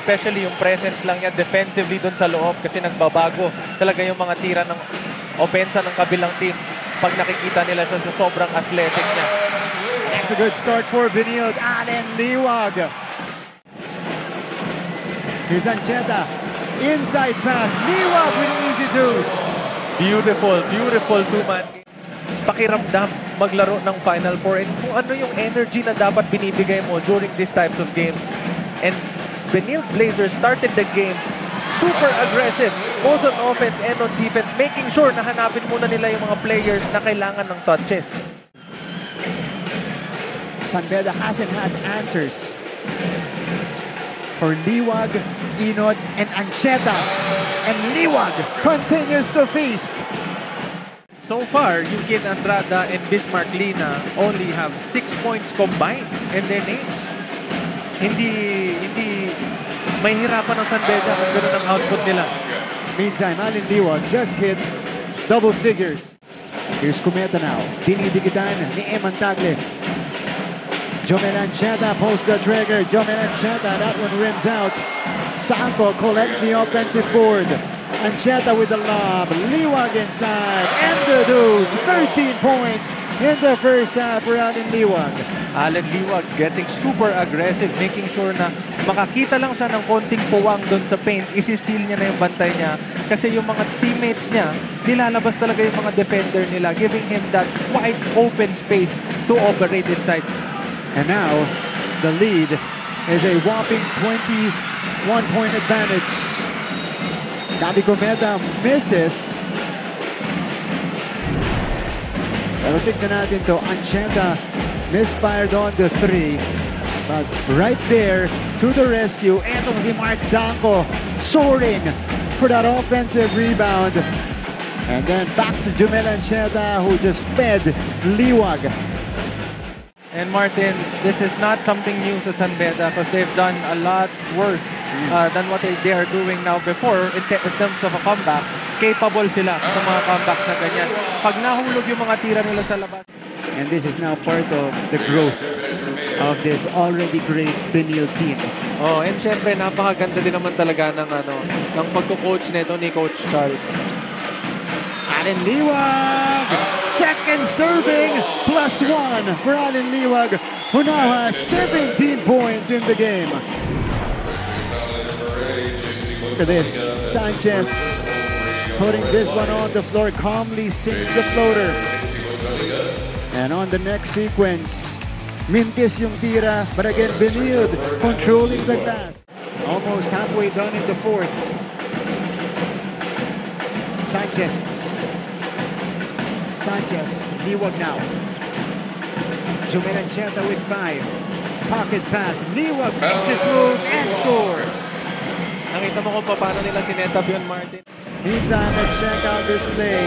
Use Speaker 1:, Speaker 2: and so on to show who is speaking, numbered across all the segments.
Speaker 1: especially yung presence lang niya defensively doon sa loob kasi nagbabago talaga yung mga tira ng opensa ng kabilang team pag nakikita nila sa sobrang athletic niya.
Speaker 2: That's a good start for Benilde. Allen Liwag. Here's Ancheta. Inside pass. Liwag with an easy deuce.
Speaker 1: Beautiful, beautiful two-man. Pakiramdam maglaro ng Final Four and kung ano yung energy na dapat binibigay mo during these types of games. And Benilde Blazers started the game super aggressive, both on offense and on defense, making sure na hanapin muna nila yung mga players na kailangan ng touches.
Speaker 2: San Beda hasn't had answers for Liwag, Inod, and Ancheta. And Liwag continues to feast.
Speaker 1: So far, Yukin Andrada and Bismarck Lina only have 6 points combined in their names. Hindi mahihirapan ng San Beda kung gano'n ang output nila.
Speaker 2: Meantime, Allen Liwag just hit double figures. Here's Cometa now. Dinidikitan ni Eman Tagle. Jomel Ancheta pulls the trigger. Jomel Ancheta, that one rims out. Sanko collects the offensive board. Ancheta with the lob. Liwag inside. And the deuce. 13 points in the first half for Allen Liwag.
Speaker 1: Allen Liwag getting super aggressive, making sure na makakita lang siya ng konting puwang doon sa paint, isisil niya na yung bantay niya. Kasi yung mga teammates niya, nilalabas talaga yung mga defender nila, giving him that wide open space to operate inside.
Speaker 2: And now, the lead is a whopping 21-point advantage. Gabi Cometa misses. Pero tignan natin to. Ancheta misfired on the 3. But right there, to the rescue, etong si Mark Sanko soaring for that offensive rebound. And then back to Jomel Ancheta, who just fed Liwag.
Speaker 1: And Martin, this is not something new sa San Beda because they've done a lot worse than what they are doing now before in terms of a comeback. Capable sila sa mga comebacks na ganyan. Pag nahulog yung mga tira nila sa labas.
Speaker 2: And this is now part of the growth of this already great Benilde team.
Speaker 1: Oh, and syempre napakaganda din naman talaga ng pagko-coach nito ni Coach Charles.
Speaker 2: Allen Liwag, second serving, +1 for Allen Liwag, who now has 17 points in the game. Look at this, Sanchez putting this one on the floor, calmly sinks the floater. And on the next sequence, mintis yung tira, but again Benilde controlling the glass. Almost halfway done in the fourth. Sanchez, Liwag now. Jomel Ancheta with 5. Pocket pass, Liwag makes his move and scores.
Speaker 1: Nakita mo kung paano nila sinetab yun, Martin.
Speaker 2: Meantime, let's check out this play.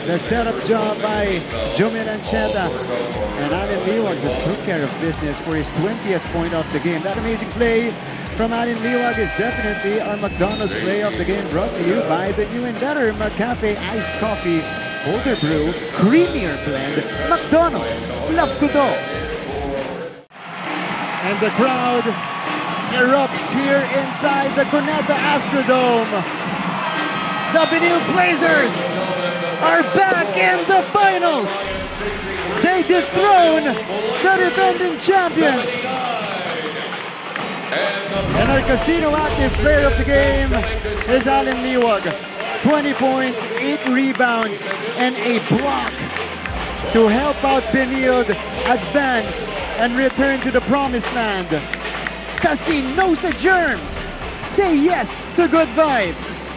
Speaker 2: The setup job by Jomel Ancheta. And Allen Liwag just took care of business for his 20th point of the game. That amazing play from Allen Liwag is definitely our McDonald's play of the game, brought to you by the new and better McCafe Iced Coffee, Bolder Brew, Creamier Blend, McDonald's. Love ko to. And the crowd erupts here inside the Cuneta Astrodome. The Benilde Blazers are back in the finals. They dethrone the defending champions. And our casino active player of the game is Allen Liwag. 20 points, 8 rebounds, and a block to help out Benilde advance and return to the promised land. Casino sa germs. Say yes to good vibes.